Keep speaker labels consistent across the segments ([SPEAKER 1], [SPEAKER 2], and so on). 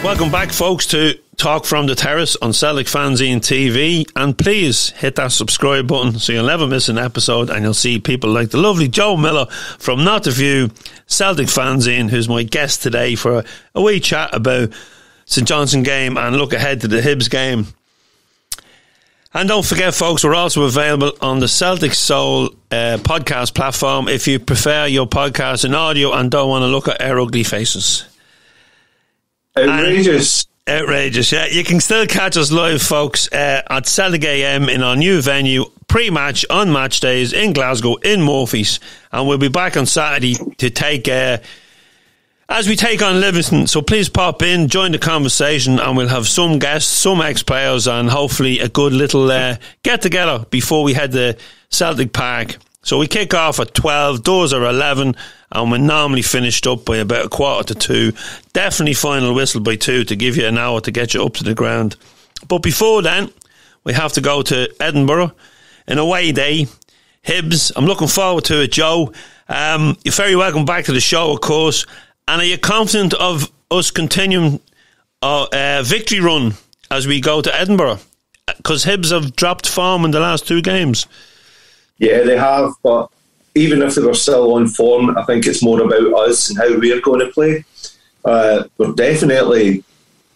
[SPEAKER 1] Welcome back, folks, to Talk from the Terrace on Celtic Fanzine TV, and please hit that subscribe button so you'll never miss an episode, and you'll see people like the lovely Joe Miller from Not The View, Celtic Fanzine, who's my guest today for a wee chat about St Johnstone game and look ahead to the Hibs game. And don't forget, folks, we're also available on the Celtic Soul Podcast Platform if you prefer your podcast in audio and don't want to look at our ugly faces.
[SPEAKER 2] Outrageous.
[SPEAKER 1] Outrageous, yeah. You can still catch us live, folks, at Celtic AM in our new venue, pre-match on match days in Glasgow, in Murphy's. And we'll be back on Saturday to take, as we take on Livingston. So please pop in, join the conversation, and we'll have some guests, some ex-players, and hopefully a good little get-together before we head to Celtic Park. So we kick off at 12, doors are 11, and we're normally finished up by about 1:45. Definitely final whistle by 2 to give you an hour to get you up to the ground. But before then, we have to go to Edinburgh, an away day. Hibs, I'm looking forward to it, Joe. You're very welcome back to the show, of course. And are you confident of us continuing a victory run as we go to Edinburgh? Because Hibs have dropped form in the last 2 games.
[SPEAKER 2] Yeah, they have, but even if they were still on form, I think it's more about us and how we're going to play. We're definitely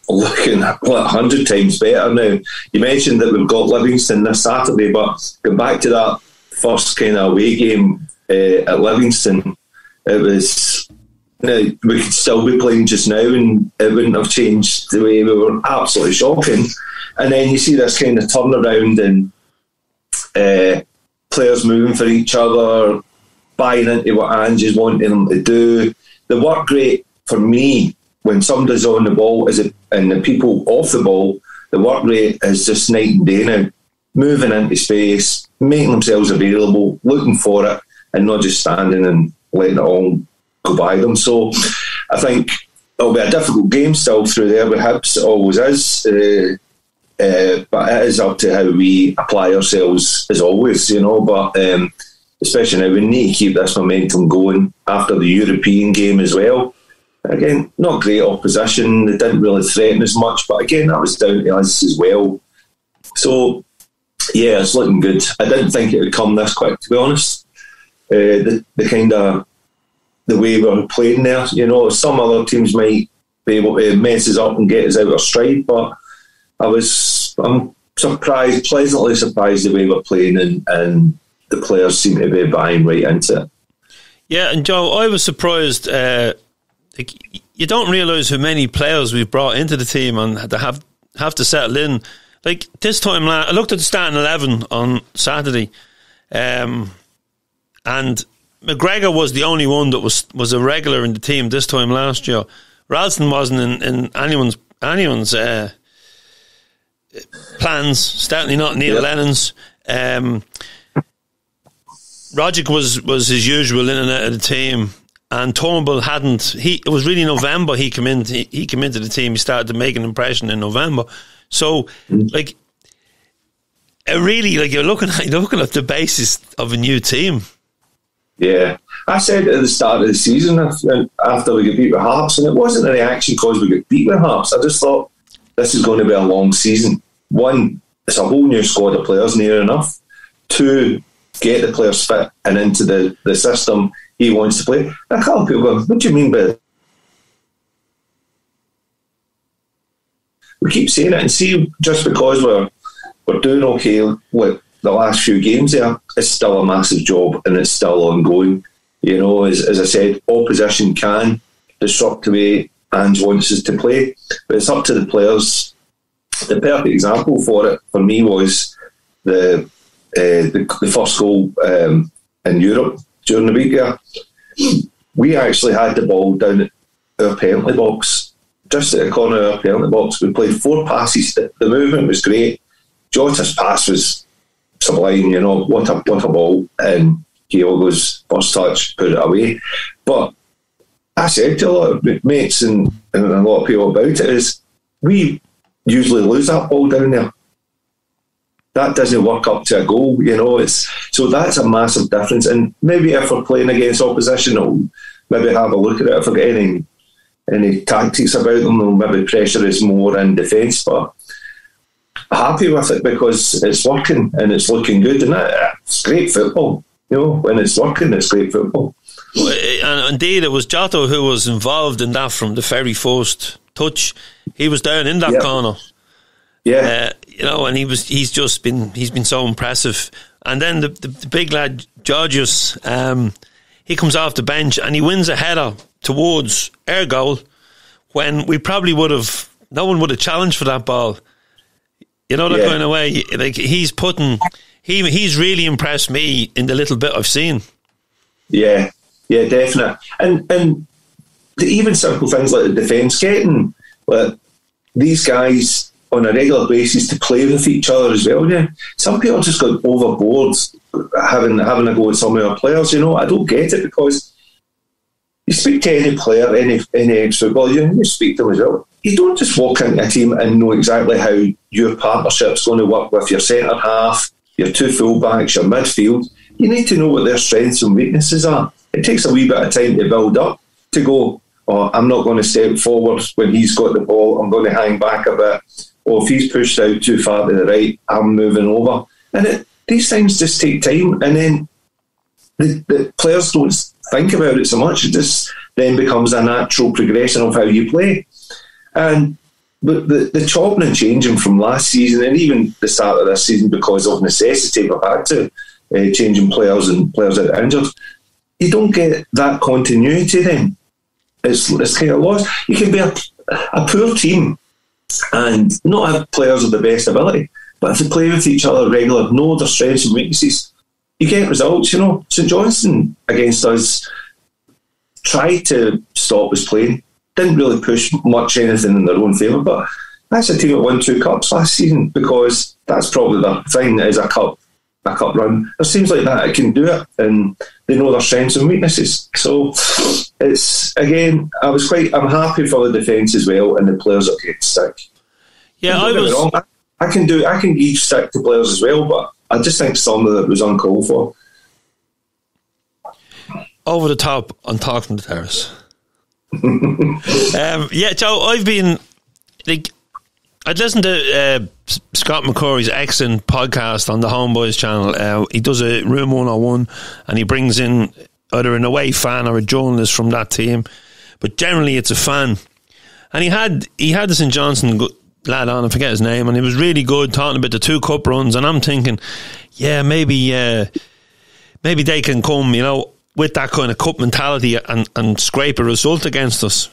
[SPEAKER 2] looking 100 times better now. You mentioned that we've got Livingston this Saturday, but going back to that first kind of away game at Livingston, it was... we could still be playing just now and it wouldn't have changed the way. We were absolutely shocking. And then you see this kind of turnaround and players moving for each other, buying into what Ange is wanting them to do. The work rate for me when somebody's on the ball and the people off the ball, the work rate is just night and day now. Moving into space, making themselves available, looking for it, and not just standing and letting it all go by them. So I think it'll be a difficult game still through there with Hibs. It always is. But it is up to how we apply ourselves as always, but especially now we need to keep this momentum going after the European game as well. Again, not great opposition, they didn't really threaten as much, but again that was down to us as well. So yeah, it's looking good. I didn't think it would come this quick, to be honest. The kind of the way we're playing there, some other teams might be able to mess us up and get us out of stride, but I'm surprised, pleasantly surprised the way we're playing, and the players seem to be buying right into it.
[SPEAKER 1] Yeah, and Joe, I was surprised. You don't realise how many players we've brought into the team and to have to settle in. Like this time, I looked at the starting 11 on Saturday, and McGregor was the only one that was a regular in the team this time last year. Ralston wasn't in anyone's plans, certainly not Neil Lennon's. Rogic was his usual in and out of the team, and Turnbull hadn't. It was really November he came into the team. He started to make an impression in November. So, like, you're looking at the basis of a new team.
[SPEAKER 2] Yeah, I said at the start of the season after we got beat with Hearts, and it wasn't any action because we got beat with Hearts. I just thought this is going to be a long season. 1, it's a whole new squad of players near enough. 2, get the players fit and into the system he wants to play. And a couple of people go, what do you mean by that? We keep saying it, and see, just because we're doing okay with the last few games there, it's still a massive job and it's still ongoing. As I said, opposition can disrupt the way Ange wants us to play, but it's up to the players. The perfect example for it for me was the first goal in Europe during the week there. We actually had the ball down at our penalty box, just at the corner of our penalty box. We played 4 passes. The movement was great. Jota's pass was sublime, what a ball. And Kyogo's first touch, put it away. But I said to a lot of mates and a lot of people about it is, we usually lose that ball down there. That doesn't work up to a goal, so that's a massive difference. And maybe if we're playing against opposition, I'll maybe have a look at it if I get any any tactics about them. They'll maybe pressure us more in defence, but happy with it because it's working and it's looking good, and it's great football. When it's working, it's great football.
[SPEAKER 1] And indeed, it was Giotto who was involved in that from the very first touch. He was down in that corner.
[SPEAKER 2] Yeah,
[SPEAKER 1] and he's been so impressive. And then the big lad Georgios, he comes off the bench and he wins a header towards our goal when we probably no one would have challenged for that ball. That kind of way. Like he's really impressed me in the little bit I've seen.
[SPEAKER 2] Yeah, definitely. And even simple things like the defence, getting these guys on a regular basis to play with each other as well. Yeah, some people just got overboard having a go at some of our players. I don't get it, because you speak to any player, any ex-footballer, you speak to them as well. You don't just walk into a team and know exactly how your partnership's going to work with your centre half, your two full-backs, your midfield. You need to know what their strengths and weaknesses are. It takes a wee bit of time to build up, to go, I'm not going to step forward when he's got the ball, I'm going to hang back a bit. Or if he's pushed out too far to the right, I'm moving over. And these things just take time, and then the players don't think about it so much. It just then becomes a natural progression of how you play. And the chopping and changing from last season, and even the start of this season, because of necessity, we've had to changing players and players that are injured. You don't get that continuity then. It's kind of lost. You can be a poor team and not have players of the best ability, but if they play with each other regularly, know their strengths and weaknesses, you get results. St Johnstone against us tried to stop us playing, didn't really push much anything in their own favour, but that's a team that won 2 cups last season, because that's probably the thing, is a cup run. It seems like that it can do it, and they know their strengths and weaknesses. So it's, again, I'm happy for the defence as well, and the players that get stick.
[SPEAKER 1] Yeah,
[SPEAKER 2] I can give stick to players as well, but I just think some of it was uncalled for.
[SPEAKER 1] Over the top on Talk from the Terrace. Joe, I've been I'd listened to Scott McCurry's excellent podcast on the Homeboys channel. He does a Room 101, and he brings in either an away fan or a journalist from that team, but generally it's a fan. And he had this in Johnstone lad on, I forget his name, and he was really good, talking about the 2 cup runs, and I'm thinking, maybe they can come, with that kind of cup mentality and scrape a result against us,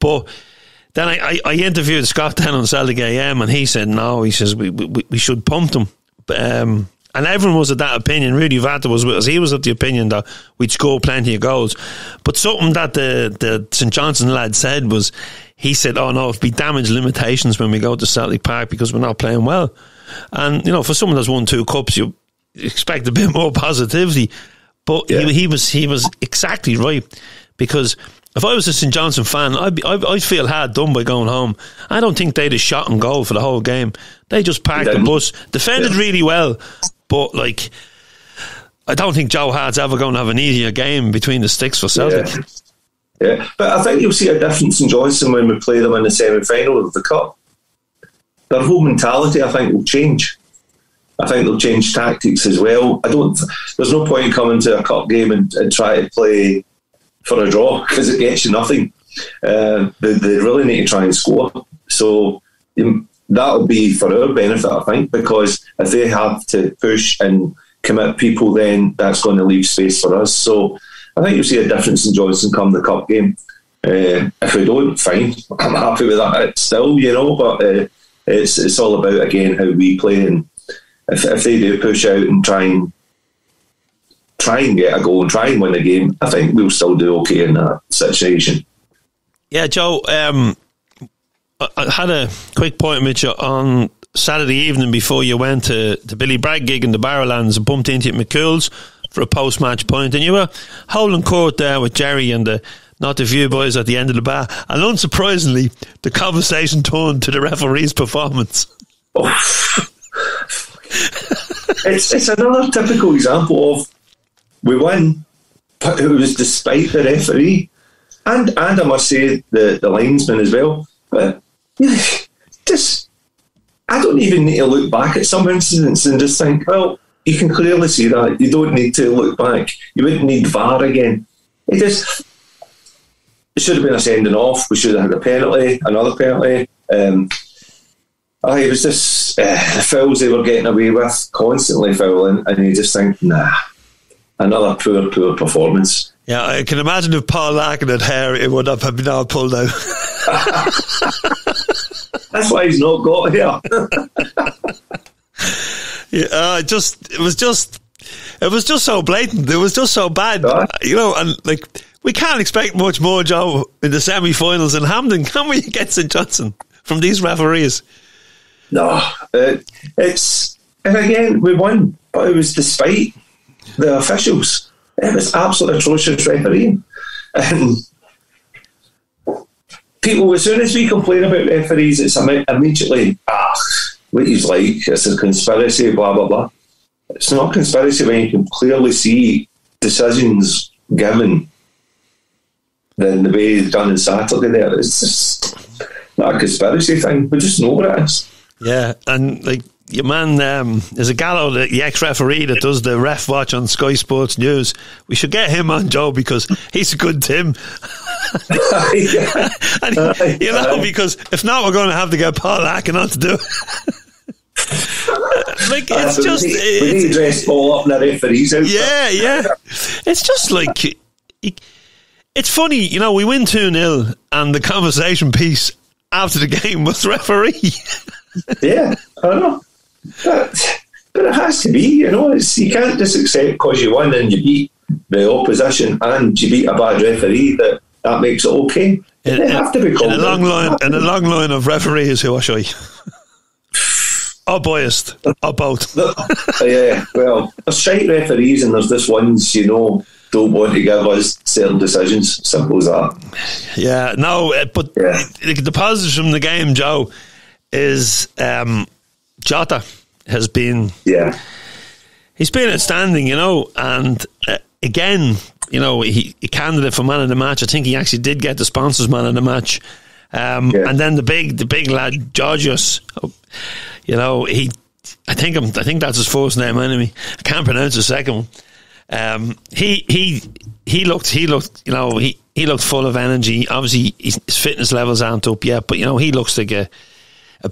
[SPEAKER 1] But then I interviewed Scott then on Celtic AM, and he said no. He says we should pump them, and everyone was of that opinion. Rudy Vata was with us. He was of the opinion that we'd score plenty of goals. But something that the St Johnstone lad said was, he said, "Oh no, it'll be damage limitations when we go to Celtic Park because we're not playing well." And for someone that's won 2 cups, you expect a bit more positivity. But he was exactly right, because if I was a St Johnstone fan, I'd feel hard done by going home. I don't think they'd have shot and goal for the whole game. They just parked the bus, defended really well, but I don't think Joe Hart's ever going to have an easier game between the sticks for Celtic.
[SPEAKER 2] Yeah, but I think you'll see a difference in Johnstone when we play them in the semi-final of the Cup. Their whole mentality, I think, will change. I think they'll change tactics as well. There's no point in coming to a Cup game and try to play for a draw, because it gets you nothing. They really need to try and score. So that'll be for our benefit, I think, because if they have to push and commit people, then that's going to leave space for us. So I think you'll see a difference in Johnstone come the Cup game. If we don't, fine. I'm happy with that still, but it's all about, again, how we play. And if they do push out and try and get a goal and try and win a game, I think we'll still do okay in that situation.
[SPEAKER 1] Yeah, Joe, I had a quick point with you on Saturday evening before you went to the Billy Bragg gig in the Barrowlands and bumped into McCool's for a post-match point, and you were holding court there with Jerry and the Not the View boys at the end of the bar, and unsurprisingly the conversation turned to the referee's performance.
[SPEAKER 2] It's another typical example of we won, but it was despite the referee. and I must say the linesman as well. But just, I don't even need to look back at some incidents and just think, well, you can clearly see that. You don't need to look back. You wouldn't need VAR again. It should have been a sending off. We should have had a penalty, another penalty. It was just the fouls they were getting away with, constantly fouling, and you just think, nah, another poor performance.
[SPEAKER 1] Yeah, I can imagine if Paul Larkin had hair, it would have been all pulled out.
[SPEAKER 2] That's why he's not got here.
[SPEAKER 1] Yeah, it was just so blatant. It was just so bad, and like, we can't expect much more, Joe, in the semi-finals in Hampden, can we, against St Johnstone, from these referees?
[SPEAKER 2] No, and again, we won, but it was despite the officials. It was absolutely atrocious refereeing. And people, as soon as we complain about referees, it's immediately, what he's like, it's a conspiracy, blah, blah, blah. It's not a conspiracy when you can clearly see decisions given than the way it's done on Saturday there. It's just not a conspiracy thing. We just know what it is.
[SPEAKER 1] Yeah, and like your man, there's a Gallo, the ex-referee that does the ref watch on Sky Sports News. We should get him on, Joe, because he's a good Tim. Because if not, we're going to have to get Paul Larkin on to do it. Like, it's just... We
[SPEAKER 2] need to dress Paul up in the referees outfit.
[SPEAKER 1] Yeah. It's just like... It's funny, we win 2-0 and the conversation piece after the game was referee.
[SPEAKER 2] Yeah, I know. But it has to be, you can't just accept because you won and you beat the opposition and you beat a bad referee that makes it okay. They have to be called. In
[SPEAKER 1] a long line of referees who are shy. Or biased, or both.
[SPEAKER 2] Yeah, well, there's shite referees and there's this ones, don't want to give us certain decisions. Simple as that.
[SPEAKER 1] Yeah, no, but the positives from the game, Joe, is Jota has been...
[SPEAKER 2] Yeah.
[SPEAKER 1] He's been outstanding, and again, he candidate for man of the match. I think he actually did get the sponsors man of the match. And then the big lad, Georgios, I think that's his first name anyway. I can't pronounce the second one. He looked full of energy. Obviously, his fitness levels aren't up yet, but he looks like a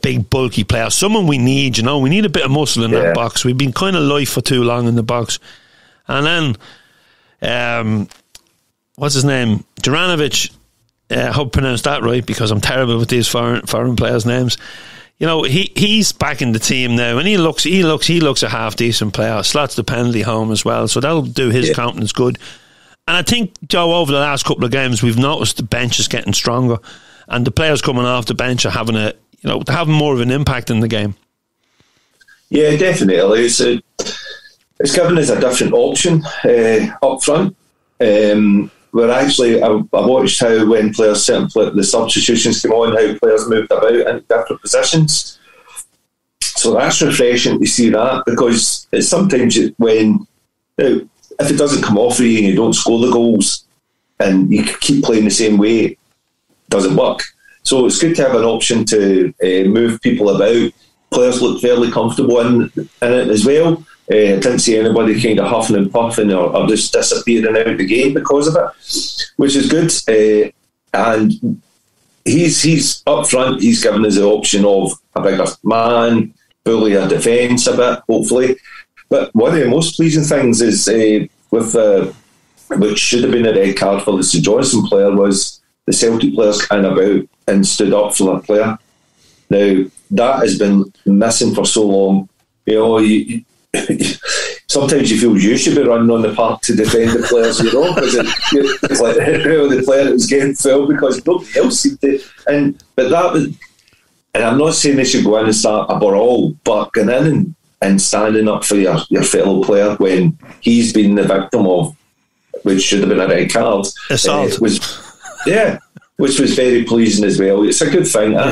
[SPEAKER 1] big bulky player. Someone we need. We need a bit of muscle in that box. We've been kind of light for too long in the box. And then, what's his name? Juranovic. I hope I pronounced that right because I'm terrible with these foreign players' names. He's back in the team now, and he looks a half decent player. Slots the penalty home as well, so that'll do his confidence good. And I think, Joe, over the last couple of games, we've noticed the bench is getting stronger, and the players coming off the bench are having more of an impact in the game. Yeah, definitely.
[SPEAKER 2] It's given us a different option up front. Where actually, I watched how when the substitutions came on, how players moved about in different positions. So that's refreshing to see that, because it's sometimes if it doesn't come off for you and you don't score the goals and you keep playing the same way, it doesn't work. So it's good to have an option to move people about. Players look fairly comfortable in it as well. I didn't see anybody kind of huffing and puffing or just disappearing out of the game because of it, which is good. And he's up front. He's given us the option of a bigger man, bully our defence a bit, hopefully. But one of the most pleasing things is which should have been a red card for the St Johnstone player, was the Celtic players came about and stood up for their player. Now, that has been missing for so long. Sometimes you feel you should be running on the park to defend the players, because it's like the player that was getting fouled because nobody else seemed to. And I'm not saying they should go in and start a brawl, but going in and standing up for your fellow player when he's been the victim of, which should have been a red card,
[SPEAKER 1] assault,
[SPEAKER 2] which was very pleasing as well. It's a good thing, and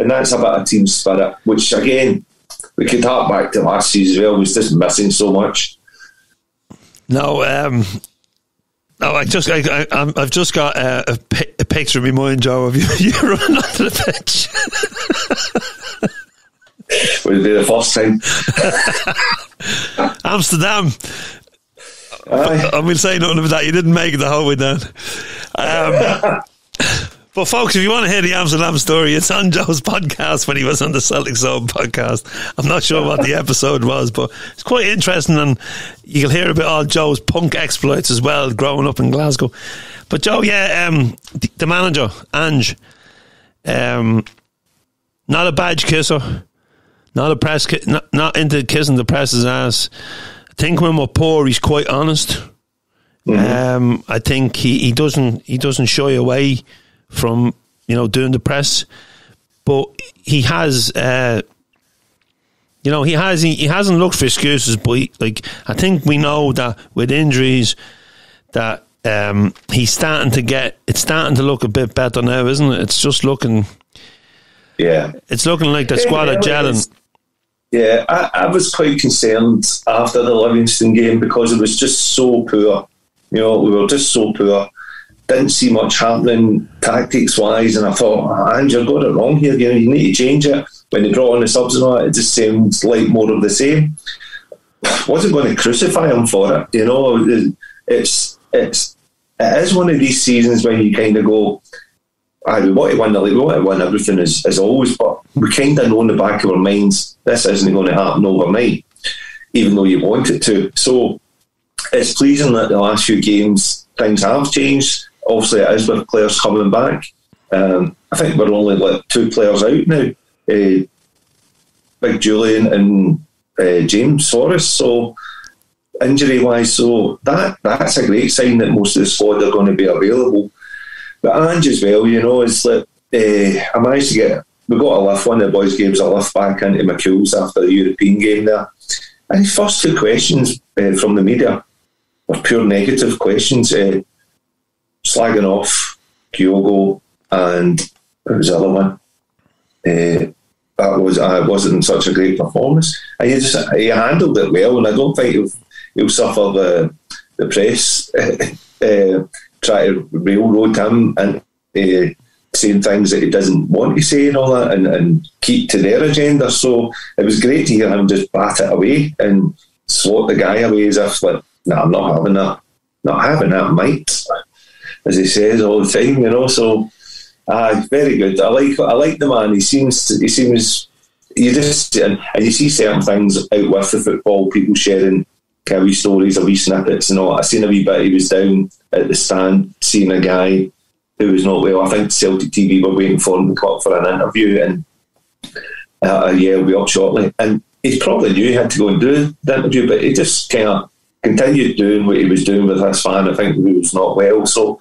[SPEAKER 2] that's a bit of team spirit, which again, we could hark back to last season as well, was just missing so much.
[SPEAKER 1] No, Oh, I've just got a picture in my mind, Joe, of you running onto the pitch.
[SPEAKER 2] Would it be the first time?
[SPEAKER 1] Amsterdam. I will say nothing about that. You didn't make it the whole way down. But folks, if you want to hear the Amsterdam story, it's on Joe's podcast when he was on the Celtic Soul podcast. I'm not sure what the episode was, but it's quite interesting, and you can hear a bit all Joe's punk exploits as well, growing up in Glasgow. But Joe, the manager, Ange, not a badge kisser, not a press, not into kissing the press's ass. I think when we're poor, he's quite honest. Mm-hmm. I think he doesn't shy away from doing the press, but he has he hasn't looked for excuses. But I think we know that with injuries that it's starting to look a bit better now, isn't it? It's just looking, it's looking like the squad are gelling.
[SPEAKER 2] Yeah, I was quite concerned after the Livingston game because it was just so poor. We were just so poor. Didn't see much happening tactics-wise, and I thought, Ange, you've got it wrong here. You need to change it. When they brought on the subs and all that, it just seemed like more of the same. Wasn't going to crucify him for it. It is one of these seasons when you kind of go, we want to win the league, we want to win everything as always, but we kind of know in the back of our minds this isn't going to happen overnight, even though you want it to. So it's pleasing that the last few games things have changed. Obviously, it is with players coming back. I think we're only like 2 players out now, Big Julian and James Forrest. So injury-wise, so that's a great sign that most of the squad are going to be available. But Ange as well, it's like I managed to we got a lift. One of the boys gave us a lift back into McCool's after the European game there. And his first 2 questions from the media were pure negative questions, slagging off Kyogo and what was the other one? That wasn't such a great performance. And he handled it well, and I don't think he'll suffer the press try to railroad him and saying things that he doesn't want to say and all that, and keep to their agenda. So it was great to hear him just bat it away and swat the guy away as if I'm not having that. Not having that, mate, as he says all the time, So, very good. I like the man. He seems. You just and you see certain things out with the football. People sharing wee stories, wee snippets, and all. I seen a wee bit. He was down at the stand, seeing a guy who was not well. I think Celtic TV were waiting for him to come up for an interview, and he'll be up shortly. And he probably knew he had to go and do the interview, but he just kind of continued doing what he was doing with his fan. I think he was not well, so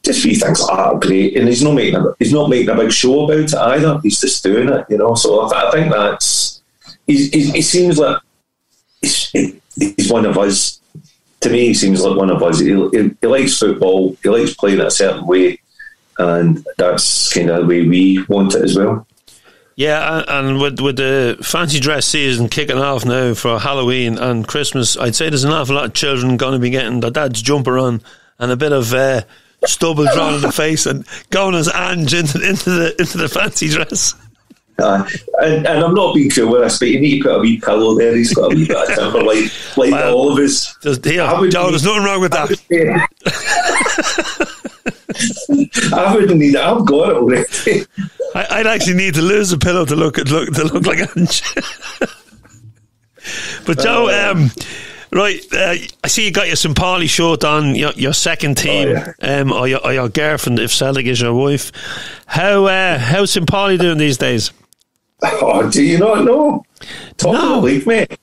[SPEAKER 2] just wee things like that are great. And he's not making a big show about it either. He's just doing it, So I think that's he seems like he's one of us. To me, he seems like one of us. He likes football. He likes playing it a certain way, and that's kind of the way we want it as well.
[SPEAKER 1] Yeah, and with the fancy dress season kicking off now for Halloween and Christmas, I'd say there's an awful lot of children going to be getting their dad's jumper on and a bit of stubble drawn in the face and going as Ange into the fancy dress.
[SPEAKER 2] And I'm not being cruel with this, but you need to put a wee pillow there. He's got a wee bit of temper, like all of us.
[SPEAKER 1] There's nothing wrong with that.
[SPEAKER 2] I wouldn't need it. I've got it already.
[SPEAKER 1] I'd actually need to lose a pillow to look like Ange. But Joe, I see you got your St. Pauli shirt on, your second team, or your girlfriend if Celtic is your wife. How's St. Pauli doing these days?
[SPEAKER 2] Oh, do you not know? Top of the league, mate.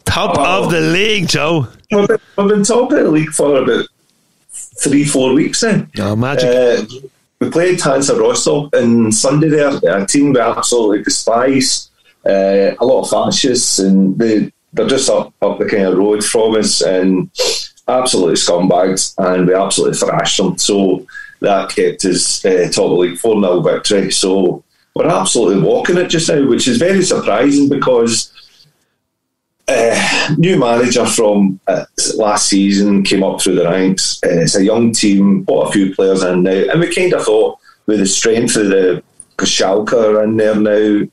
[SPEAKER 1] Top of the league, Joe.
[SPEAKER 2] We've been top of the league for about 3-4 weeks now.
[SPEAKER 1] Oh, magic.
[SPEAKER 2] We played Hansa Rostock on Sunday there. A team we absolutely despise. A lot of fascists, and they're just up the kind of road from us, and absolutely scumbags, and we absolutely thrashed them. So that kept us top of the league, 4-0 victory. So we're absolutely walking it just now, which is very surprising because New manager from last season came up through the ranks. It's a young team, brought a few players in now, and we kind of thought with the strength of the Schalke are in there now,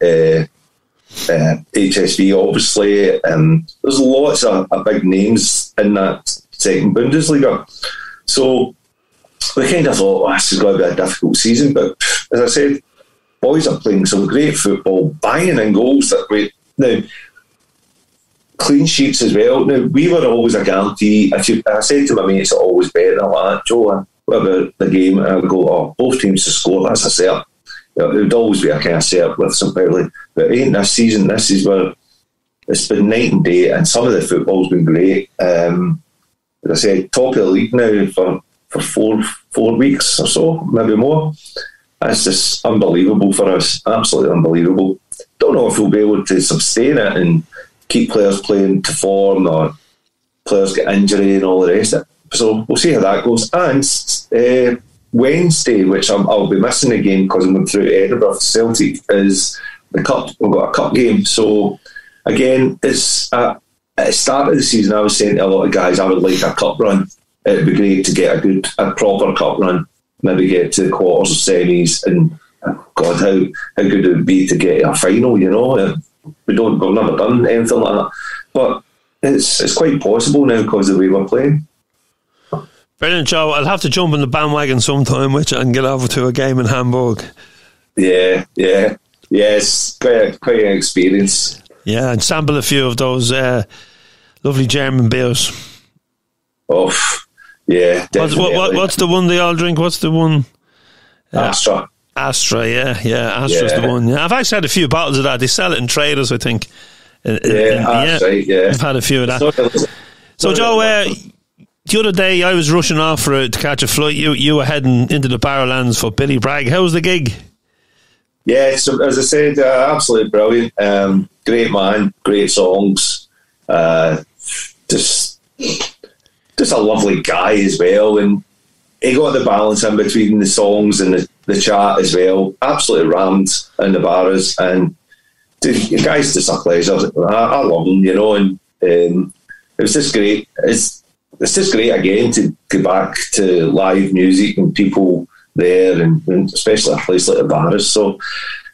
[SPEAKER 2] HSV obviously, there's lots of big names in that second Bundesliga. So we kind of thought, this is going to be a difficult season, but as I said, boys are playing some great football, banging in goals that we now. Clean sheets as well. Now, we were always a guarantee. I said to my mates, it's always better than that. Joe, what about the game? And I would go, both teams to score, that's a cert. It would always be a kind of cert with St. Pauli. But it ain't this season. This is where it's been night and day, and some of the football's been great. As I said, top of the league now for 4 weeks or so, maybe more. That's just unbelievable for us. Absolutely unbelievable. Don't know if we'll be able to sustain it and keep players playing to form, or players get injury and all the rest of it. So we'll see how that goes. And Wednesday, which I'll be missing again because I'm going through to Edinburgh for Celtic, is the cup. We've got a cup game. So again, it's at the start of the season, I was saying to a lot of guys, I would like a cup run. It'd be great to get a proper cup run, maybe get to the quarters or semis, and God, how good it would be to get a final, you know. We've never done anything like that, but it's quite possible now because of the way we're playing.
[SPEAKER 1] Brilliant, Joe. I'll have to jump in the bandwagon sometime, which I can get over to a game in Hamburg.
[SPEAKER 2] Yeah, it's quite an experience.
[SPEAKER 1] Yeah, and sample a few of those lovely German beers.
[SPEAKER 2] Oh, yeah, definitely.
[SPEAKER 1] What's the one they all drink? What's the one?
[SPEAKER 2] Astra.
[SPEAKER 1] Yeah, Astra's the one. Yeah, I've actually had a few bottles of that. They sell it in Traders, I think.
[SPEAKER 2] That's right, yeah.
[SPEAKER 1] I've had a few of that. So, Joe, the other day I was rushing off to catch a flight. You were heading into the Barrowlands for Billy Bragg. How was the gig?
[SPEAKER 2] Yeah, so, as I said, absolutely brilliant. Great man, great songs. Just a lovely guy as well. And he got the balance in between the songs and the chat as well. Absolutely rammed in the bars, and the guy's just a pleasure. I love him, you know, and it was just great. It's just great again to go back to live music and people there, and especially a place like the Bars. So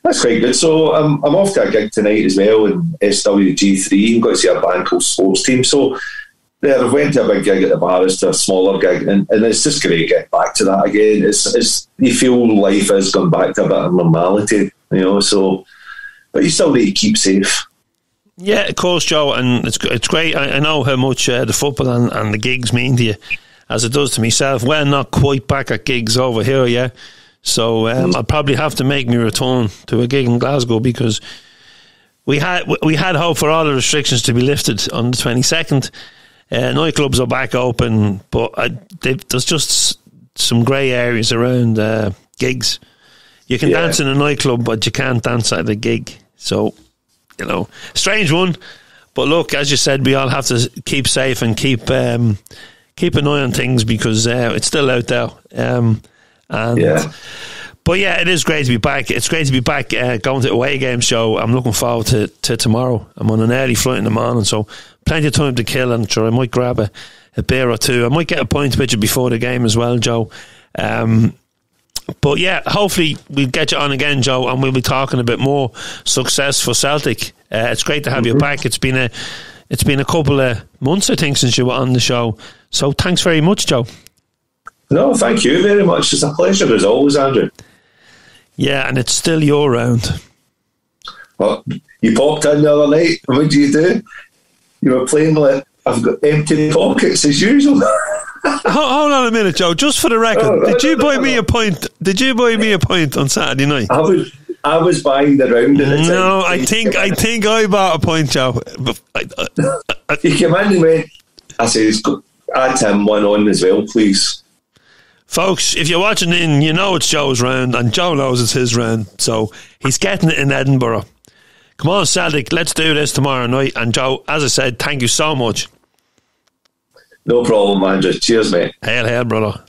[SPEAKER 2] that's quite good. So I'm off to a gig tonight as well in SWG3. I'm going to see a band called Sports Team. So yeah, I went to a big gig at the Bars, to a smaller gig, and it's just great to get back to that again. It's you feel life has gone back to a bit of normality, you know. So, but you still need to keep safe.
[SPEAKER 1] Yeah, of course, Joe, and it's great. I know how much the football and the gigs mean to you, as it does to myself. We're not quite back at gigs over here yet, so I'll probably have to make me return to a gig in Glasgow, because we had hope for all the restrictions to be lifted on the 22nd. Nightclubs are back open, but there's just some grey areas around gigs. You can dance in a nightclub, but you can't dance at a gig. So, you know, strange one. But look, as you said, we all have to keep safe and keep an eye on things, because it's still out there. But yeah, it is great to be back. It's great to be back going to away games, Joe. I'm looking forward to tomorrow. I'm on an early flight in the morning, so plenty of time to kill, and sure, I might grab a beer or two. I might get a pint with you before the game as well, Joe. But yeah, hopefully we'll get you on again, Joe, and we'll be talking a bit more success for Celtic. It's great to have you back. It's been a couple of months, I think, since you were on the show. So thanks very much, Joe.
[SPEAKER 2] No, thank you very much. It's a pleasure as always, Andrew.
[SPEAKER 1] Yeah, and it's still your round.
[SPEAKER 2] Well, you popped in the other night. What did you do? You were playing like I've got empty pockets as usual.
[SPEAKER 1] Hold on a minute, Joe. Just for the record, did you buy me a pint? Did you buy me a pint on Saturday night?
[SPEAKER 2] I was buying the round at the time.
[SPEAKER 1] No, I think I bought a pint, Joe.
[SPEAKER 2] You came in and went, I said, add Tim one on as well, please.
[SPEAKER 1] Folks, if you're watching in, you know it's Joe's round, and Joe knows it's his round, so he's getting it in Edinburgh. Come on, Celtic, let's do this tomorrow night. And Joe, as I said, thank you so much.
[SPEAKER 2] No problem, Andrew. Cheers, mate.
[SPEAKER 1] Hail, hail, brother.